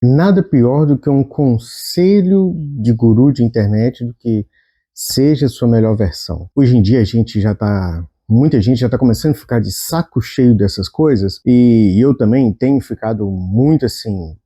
Nada pior do que um conselho de guru de internet do que seja a sua melhor versão. Hoje em dia muita gente já está começando a ficar de saco cheio dessas coisas, e eu também tenho ficado muito assim,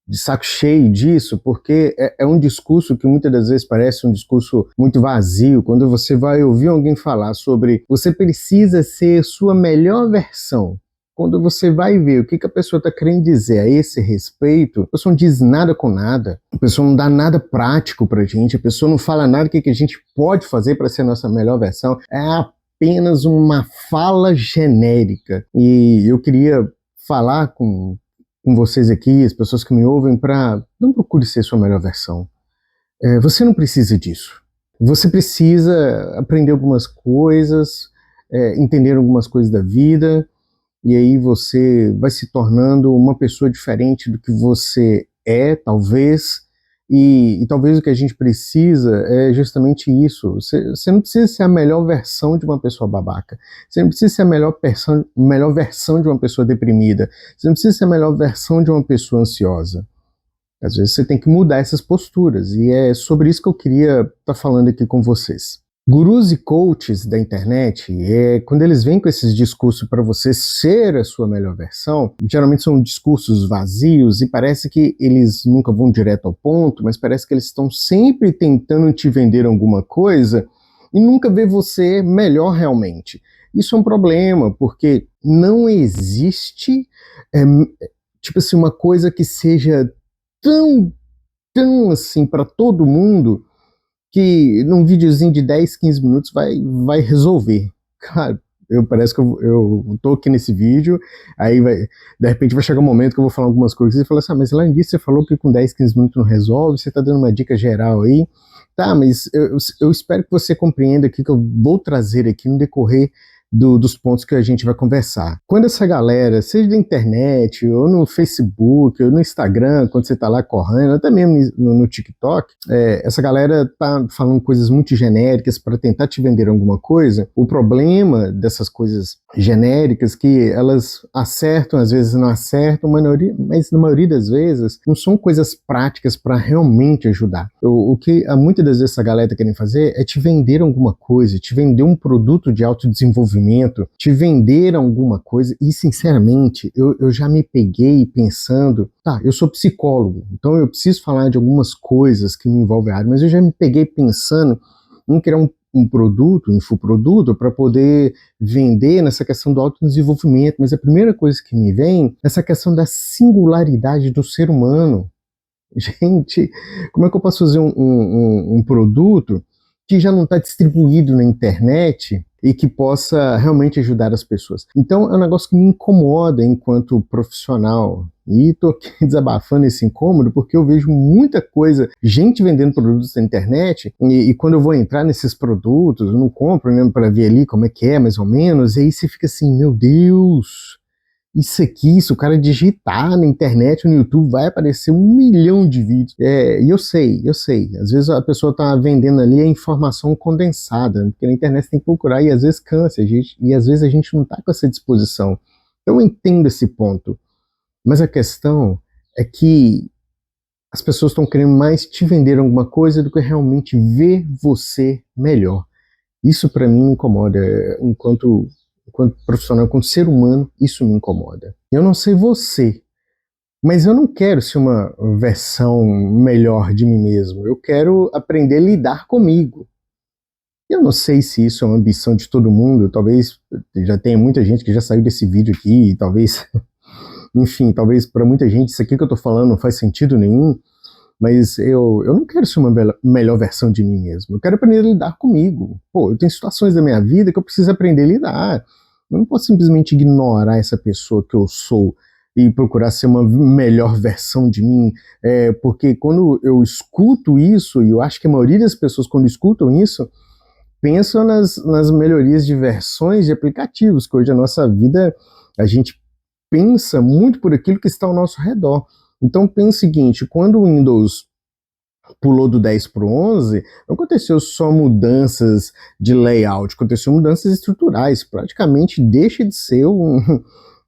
de saco cheio disso, porque é um discurso que muitas das vezes parece um discurso muito vazio. Quando você vai ouvir alguém falar sobre você precisa ser sua melhor versão, quando você vai ver o que a pessoa está querendo dizer a esse respeito, a pessoa não diz nada com nada, a pessoa não dá nada prático pra gente, a pessoa não fala nada do que a gente pode fazer para ser a nossa melhor versão, é apenas uma fala genérica. E eu queria falar com vocês aqui, as pessoas que me ouvem, para não procure ser sua melhor versão. Você não precisa disso. Você precisa aprender algumas coisas, entender algumas coisas da vida, e aí você vai se tornando uma pessoa diferente do que você é, talvez, e talvez o que a gente precisa é justamente isso. Você não precisa ser a melhor versão de uma pessoa babaca, você não precisa ser a melhor versão de uma pessoa deprimida, você não precisa ser a melhor versão de uma pessoa ansiosa. Às vezes você tem que mudar essas posturas, e é sobre isso que eu queria estar falando aqui com vocês. Gurus e coaches da internet, quando eles vêm com esses discursos para você ser a sua melhor versão, geralmente são discursos vazios e parece que eles nunca vão direto ao ponto, mas parece que eles estão sempre tentando te vender alguma coisa e nunca vê você melhor realmente. Isso é um problema, porque não existe, tipo assim, uma coisa que seja tão assim para todo mude que num videozinho de 10, 15 minutos vai resolver. Cara, parece que eu tô aqui nesse vídeo, aí de repente vai chegar um momento que eu vou falar algumas coisas e falar assim, mas lá nisso você falou que com 10, 15 minutos não resolve, você tá dando uma dica geral aí. Tá, mas eu espero que você compreenda aqui que eu vou trazer aqui no decorrer dos pontos que a gente vai conversar. Quando essa galera, seja da internet, ou no Facebook, ou no Instagram, quando você tá lá correndo, até mesmo no TikTok, essa galera tá falando coisas muito genéricas para tentar te vender alguma coisa. O problema dessas coisas genéricas que elas acertam, às vezes não acertam, mas na maioria das vezes não são coisas práticas para realmente ajudar. O que muitas das vezes essa galera tá querendo fazer é te vender alguma coisa, te vender um produto de autodesenvolvimento, te vender alguma coisa, e sinceramente, eu já me peguei pensando, tá, eu sou psicólogo, então eu preciso falar de algumas coisas que me envolvem a área, mas eu já me peguei pensando em criar um produto, um infoproduto, para poder vender nessa questão do autodesenvolvimento, mas a primeira coisa que me vem é essa questão da singularidade do ser humano. Gente, como é que eu posso fazer um produto que já não está distribuído na internet e que possa realmente ajudar as pessoas? Então é um negócio que me incomoda enquanto profissional. E estou aqui desabafando esse incômodo porque eu vejo muita coisa, gente vendendo produtos na internet, e quando eu vou entrar nesses produtos, eu não compro, né, para ver ali como é que é, mais ou menos, e aí você fica assim, meu Deus, isso aqui, se o cara digitar na internet, no YouTube, vai aparecer 1 milhão de vídeos. E eu sei. Às vezes a pessoa tá vendendo ali a informação condensada, porque na internet você tem que procurar e às vezes cansa, e às vezes a gente não tá com essa disposição. Então eu entendo esse ponto. Mas a questão é que as pessoas estão querendo mais te vender alguma coisa do que realmente ver você melhor. Isso para mim me incomoda, enquanto profissional, enquanto ser humano, isso me incomoda. Eu não sei você, mas eu não quero ser uma versão melhor de mim mesmo. Eu quero aprender a lidar comigo. Eu não sei se isso é uma ambição de todo mundo, talvez já tenha muita gente que já saiu desse vídeo aqui, e talvez, enfim, talvez para muita gente isso aqui que eu tô falando não faz sentido nenhum, mas eu não quero ser uma melhor versão de mim mesmo. Eu quero aprender a lidar comigo. Pô, eu tenho situações da minha vida que eu preciso aprender a lidar. Eu não posso simplesmente ignorar essa pessoa que eu sou e procurar ser uma melhor versão de mim, porque quando eu escuto isso, e eu acho que a maioria das pessoas quando escutam isso, pensam nas melhorias de versões de aplicativos, que hoje a nossa vida, a gente pensa muito por aquilo que está ao nosso redor. Então pensa o seguinte, quando o Windows pulou do 10 para o 11, não aconteceu só mudanças de layout, aconteceu mudanças estruturais, praticamente deixa de ser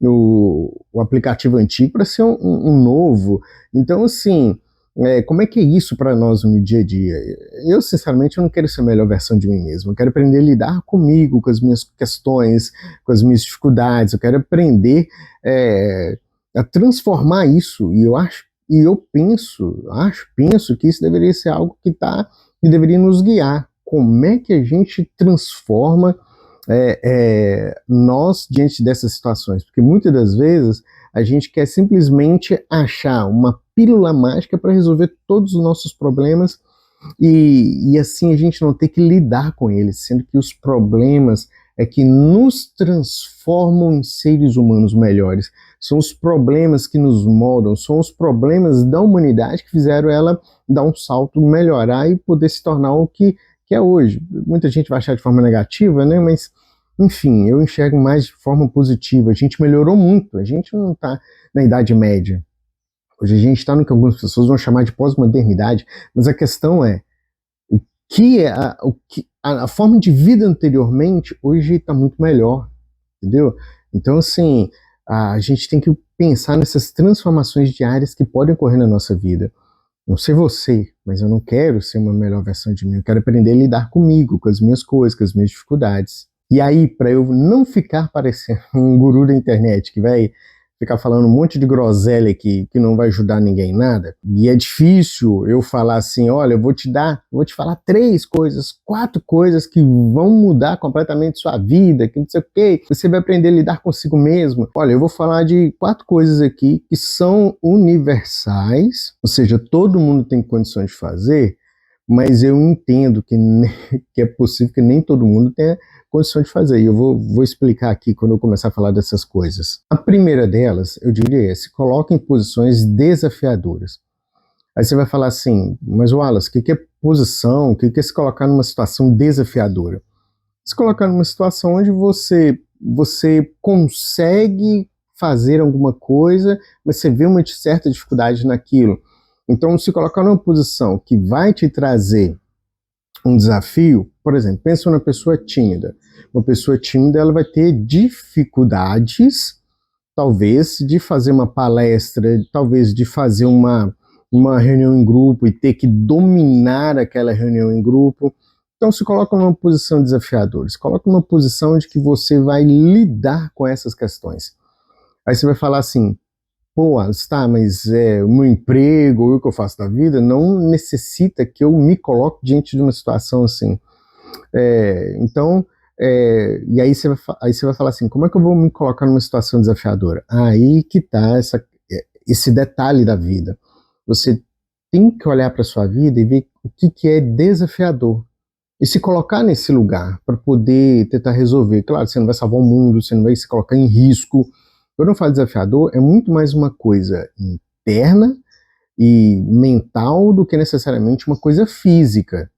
o aplicativo antigo para ser um novo. Então, assim, como é que é isso para nós no dia a dia? Eu, sinceramente, eu não quero ser a melhor versão de mim mesmo. Eu quero aprender a lidar comigo, com as minhas questões, com as minhas dificuldades. Eu quero aprender a transformar isso. E eu acho, e eu penso que isso deveria ser algo que deveria nos guiar. Como é que a gente transforma nós diante dessas situações? Porque muitas das vezes a gente quer simplesmente achar uma pílula mágica para resolver todos os nossos problemas e assim a gente não ter que lidar com eles, sendo que os problemas é que nos transformam em seres humanos melhores. São os problemas que nos moldam, são os problemas da humanidade que fizeram ela dar um salto, melhorar e poder se tornar o que é hoje. Muita gente vai achar de forma negativa, né? Mas, enfim, eu enxergo mais de forma positiva. A gente melhorou muito, a gente não está na Idade Média. Hoje a gente está no que algumas pessoas vão chamar de pós-modernidade, mas a questão é, a forma de vida anteriormente hoje está muito melhor, entendeu? Então, assim, a gente tem que pensar nessas transformações diárias que podem ocorrer na nossa vida. Não sei você, mas eu não quero ser uma melhor versão de mim. Eu quero aprender a lidar comigo, com as minhas coisas, com as minhas dificuldades. E aí, para eu não ficar parecendo um guru da internet que vai ficar falando um monte de groselha aqui que não vai ajudar ninguém em nada, e é difícil eu falar assim, olha, eu vou te falar 3 coisas, 4 coisas que vão mudar completamente sua vida, que não sei o quê, você vai aprender a lidar consigo mesmo. Olha, eu vou falar de 4 coisas aqui que são universais, ou seja, todo mundo tem condições de fazer, mas eu entendo que é possível que nem todo mundo tenha condição de fazer. E eu vou explicar aqui quando eu começar a falar dessas coisas. A primeira delas, eu diria, se coloca em posições desafiadoras. Aí você vai falar assim, mas Wallace, o que é posição? O que é se colocar numa situação desafiadora? Se colocar numa situação onde você consegue fazer alguma coisa, mas você vê uma certa dificuldade naquilo. Então, se colocar numa posição que vai te trazer um desafio, por exemplo, pensa numa pessoa tímida. Uma pessoa tímida, ela vai ter dificuldades, talvez, de fazer uma palestra, talvez de fazer uma reunião em grupo e ter que dominar aquela reunião em grupo. Então se coloca numa posição desafiadora, se coloca numa posição de que você vai lidar com essas questões. Aí você vai falar assim, pô, tá, mas o meu emprego, o que eu faço da vida, não necessita que eu me coloque diante de uma situação assim. Então, e aí você vai falar assim, como é que eu vou me colocar numa situação desafiadora? Aí que tá esse detalhe da vida. Você tem que olhar para sua vida e ver o que é desafiador. E se colocar nesse lugar para poder tentar resolver. Claro, você não vai salvar o mundo, você não vai se colocar em risco. Quando eu falo desafiador, é muito mais uma coisa interna e mental do que necessariamente uma coisa física.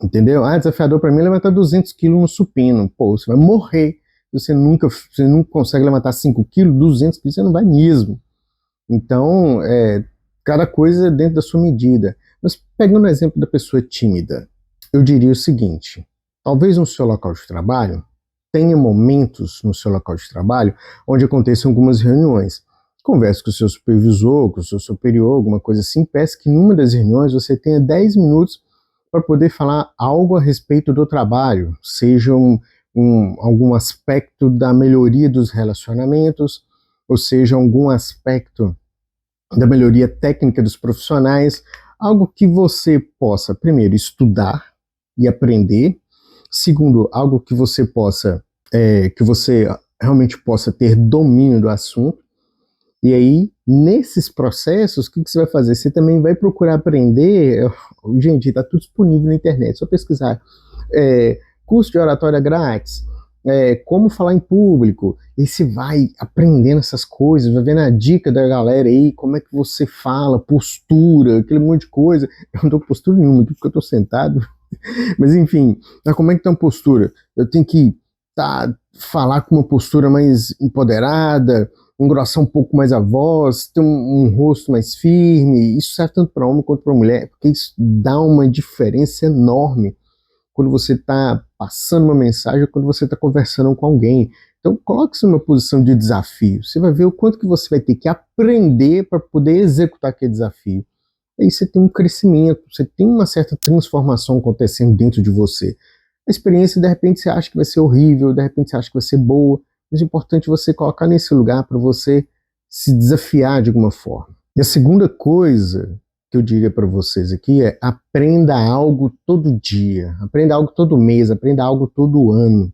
Entendeu? Desafiador para mim é levantar 200 quilos no supino. Pô, você vai morrer. Você não consegue levantar 5 quilos, 200 quilos, você não vai mesmo. Então, cada coisa é dentro da sua medida. Mas pegando o exemplo da pessoa tímida, eu diria o seguinte, talvez no seu local de trabalho, tenha momentos no seu local de trabalho onde aconteçam algumas reuniões. Converse com o seu supervisor, com o seu superior, alguma coisa assim, peça que numa das reuniões você tenha 10 minutos para poder falar algo a respeito do trabalho, seja algum aspecto da melhoria dos relacionamentos, ou seja, algum aspecto da melhoria técnica dos profissionais, algo que você possa, primeiro, estudar e aprender, segundo, algo que você realmente possa ter domínio do assunto. E aí, nesses processos, o que você vai fazer? Você também vai procurar aprender, gente, está tudo disponível na internet, só pesquisar curso de oratória grátis, como falar em público, e você vai aprendendo essas coisas, vai vendo a dica da galera aí, como é que você fala, postura, aquele monte de coisa. Eu não tô com postura nenhuma aqui porque eu tô sentado, mas enfim, como é que tá uma postura? Eu tenho que falar com uma postura mais empoderada, engrossar um pouco mais a voz, ter um rosto mais firme. Isso serve tanto para homem quanto para mulher, porque isso dá uma diferença enorme quando você está passando uma mensagem ou quando você está conversando com alguém. Então, coloque-se numa posição de desafio. Você vai ver o quanto que você vai ter que aprender para poder executar aquele desafio. Aí você tem um crescimento, você tem uma certa transformação acontecendo dentro de você. A experiência, de repente, você acha que vai ser horrível, de repente você acha que vai ser boa, mas é importante você colocar nesse lugar para você se desafiar de alguma forma. E a segunda coisa que eu diria para vocês aqui é: aprenda algo todo dia, aprenda algo todo mês, aprenda algo todo ano.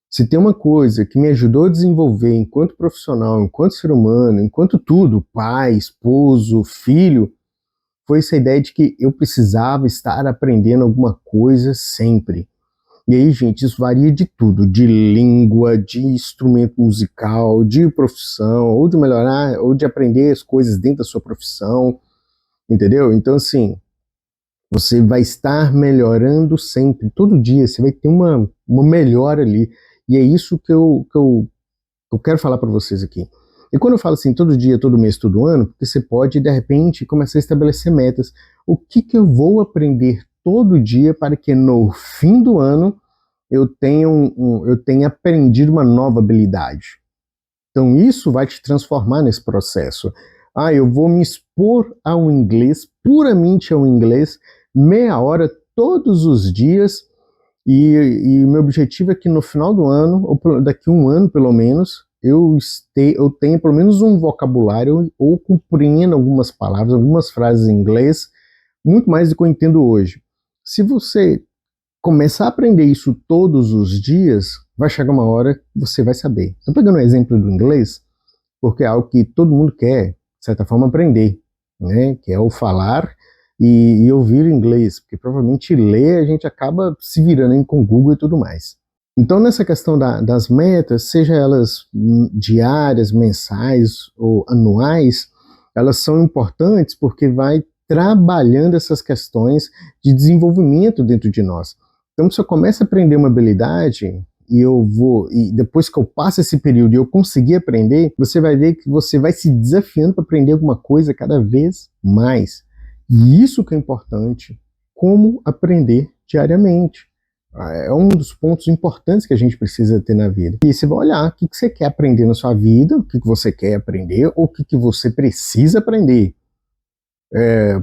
Se tem uma coisa que me ajudou a desenvolver enquanto profissional, enquanto ser humano, enquanto tudo, pai, esposo, filho, foi essa ideia de que eu precisava estar aprendendo alguma coisa sempre. E aí, gente, isso varia de tudo, de língua, de instrumento musical, de profissão, ou de melhorar, ou de aprender as coisas dentro da sua profissão, entendeu? Então, assim, você vai estar melhorando sempre, todo dia, você vai ter uma melhora ali. E é isso que eu quero falar para vocês aqui. E quando eu falo assim, todo dia, todo mês, todo ano, porque você pode, de repente, começar a estabelecer metas. O que eu vou aprender todo dia para que no fim do ano eu tenha aprendido uma nova habilidade? Então isso vai te transformar nesse processo. Eu vou me expor ao inglês, puramente ao inglês, meia hora todos os dias, e o meu objetivo é que no final do ano, ou daqui a um ano pelo menos, eu tenha pelo menos um vocabulário, ou compreenda algumas palavras, algumas frases em inglês, muito mais do que eu entendo hoje. Se você começar a aprender isso todos os dias, vai chegar uma hora que você vai saber. Estou pegando o exemplo do inglês, porque é algo que todo mundo quer, de certa forma, aprender, né? Que é o falar e ouvir inglês, porque provavelmente ler a gente acaba se virando com o Google e tudo mais. Então, nessa questão das metas, seja elas diárias, mensais ou anuais, elas são importantes porque vai trabalhando essas questões de desenvolvimento dentro de nós. Então, se eu começo a aprender uma habilidade e depois que eu passo esse período e eu conseguir aprender, você vai ver que você vai se desafiando para aprender alguma coisa cada vez mais. E isso que é importante, como aprender diariamente. É um dos pontos importantes que a gente precisa ter na vida. E você vai olhar o que você quer aprender na sua vida, o que você quer aprender, ou o que você precisa aprender.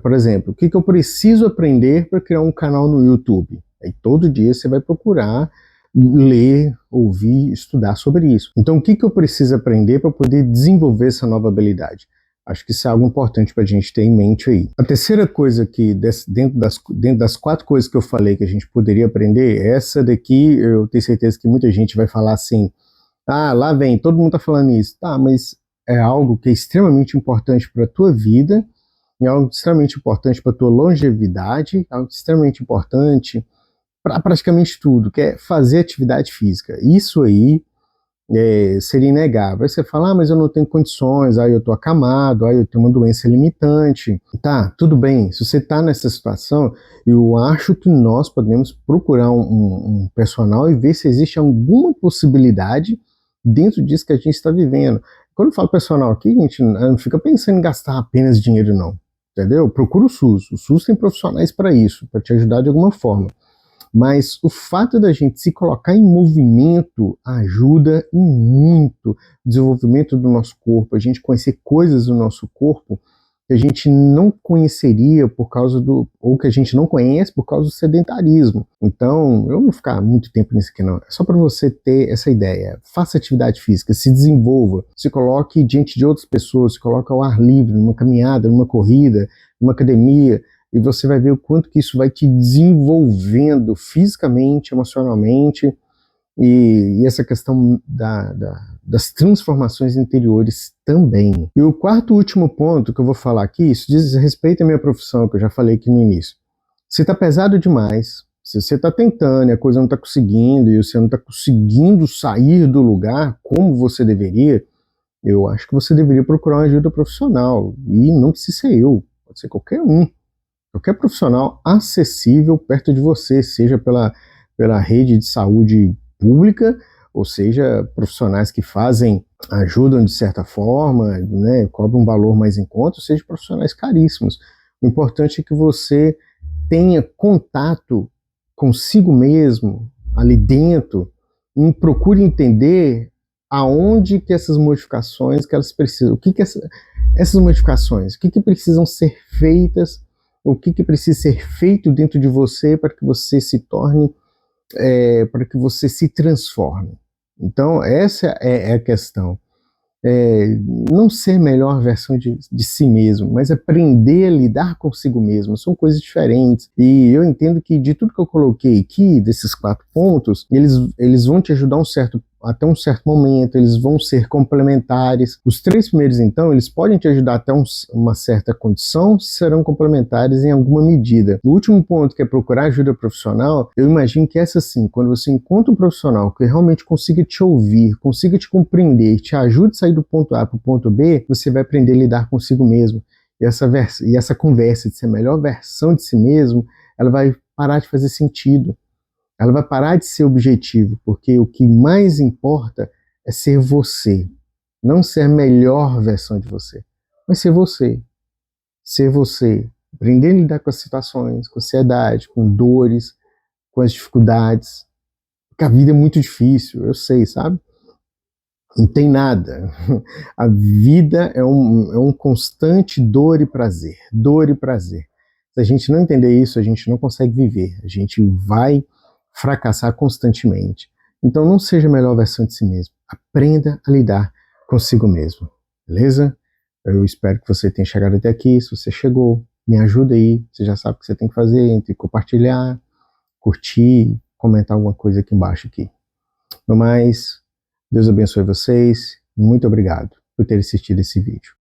Por exemplo, o que eu preciso aprender para criar um canal no YouTube? Aí todo dia você vai procurar ler, ouvir, estudar sobre isso. Então, o que eu preciso aprender para poder desenvolver essa nova habilidade? Acho que isso é algo importante para a gente ter em mente aí. A terceira coisa que, dentro das 4 coisas que eu falei que a gente poderia aprender, essa daqui eu tenho certeza que muita gente vai falar assim: lá vem, todo mundo está falando isso. Tá, mas é algo que é extremamente importante para a tua vida, é algo extremamente importante para a tua longevidade, é algo extremamente importante para praticamente tudo, que é fazer atividade física. Isso aí seria inegável. Aí você fala: mas eu não tenho condições, eu estou acamado, eu tenho uma doença limitante. Tá, tudo bem, se você está nessa situação, eu acho que nós podemos procurar um personal e ver se existe alguma possibilidade dentro disso que a gente está vivendo. Quando eu falo personal aqui, a gente não fica pensando em gastar apenas dinheiro, não. Entendeu? Procura o SUS. O SUS tem profissionais para isso, para te ajudar de alguma forma. Mas o fato da gente se colocar em movimento ajuda em muito o desenvolvimento do nosso corpo, a gente conhecer coisas do nosso corpo que a gente não conheceria ou que a gente não conhece por causa do sedentarismo. Então, eu não vou ficar muito tempo nisso aqui não, é só para você ter essa ideia. Faça atividade física, se desenvolva, se coloque diante de outras pessoas, se coloque ao ar livre, numa caminhada, numa corrida, numa academia, e você vai ver o quanto que isso vai te desenvolvendo fisicamente, emocionalmente, e essa questão das transformações interiores também. E o quarto e último ponto que eu vou falar aqui, isso diz respeito à minha profissão, que eu já falei aqui no início. Se está pesado demais, se você está tentando e a coisa não está conseguindo, e você não está conseguindo sair do lugar como você deveria, eu acho que você deveria procurar uma ajuda profissional. E não precisa ser eu, pode ser qualquer um. Qualquer profissional acessível perto de você, seja pela rede de saúde pública, ou seja, profissionais que ajudam de certa forma, né, cobram um valor mais em conta, ou seja, profissionais caríssimos. O importante é que você tenha contato consigo mesmo, ali dentro, e procure entender aonde que essas modificações que elas precisam, o que que essas modificações, o que que precisam ser feitas, o que que precisa ser feito dentro de você para que você se torne, para que você se transforme. Então, essa é a questão. Não ser a melhor versão de si mesmo, mas aprender a lidar consigo mesmo, são coisas diferentes. E eu entendo que de tudo que eu coloquei aqui, desses 4 pontos, eles vão te ajudar até um certo momento, eles vão ser complementares. Os 3 primeiros, então, eles podem te ajudar até uma certa condição, serão complementares em alguma medida. O último ponto, que é procurar ajuda profissional, eu imagino que essa sim, quando você encontra um profissional que realmente consiga te ouvir, consiga te compreender, te ajude a sair do ponto A para o ponto B, você vai aprender a lidar consigo mesmo. E essa conversa de ser a melhor versão de si mesmo, ela vai parar de fazer sentido. Ela vai parar de ser objetivo, porque o que mais importa é ser você. Não ser a melhor versão de você, mas ser você. Ser você. Aprender a lidar com as situações, com a ansiedade, com dores, com as dificuldades. Porque a vida é muito difícil, eu sei, sabe? Não tem nada. A vida é um constante dor e prazer. Dor e prazer. Se a gente não entender isso, a gente não consegue viver. A gente vai fracassar constantemente. Então não seja a melhor versão de si mesmo. Aprenda a lidar consigo mesmo. Beleza? Eu espero que você tenha chegado até aqui. Se você chegou, me ajuda aí. Você já sabe o que você tem que fazer. Entre compartilhar, curtir, comentar alguma coisa aqui embaixo aqui. No mais, Deus abençoe vocês. Muito obrigado por ter assistido esse vídeo.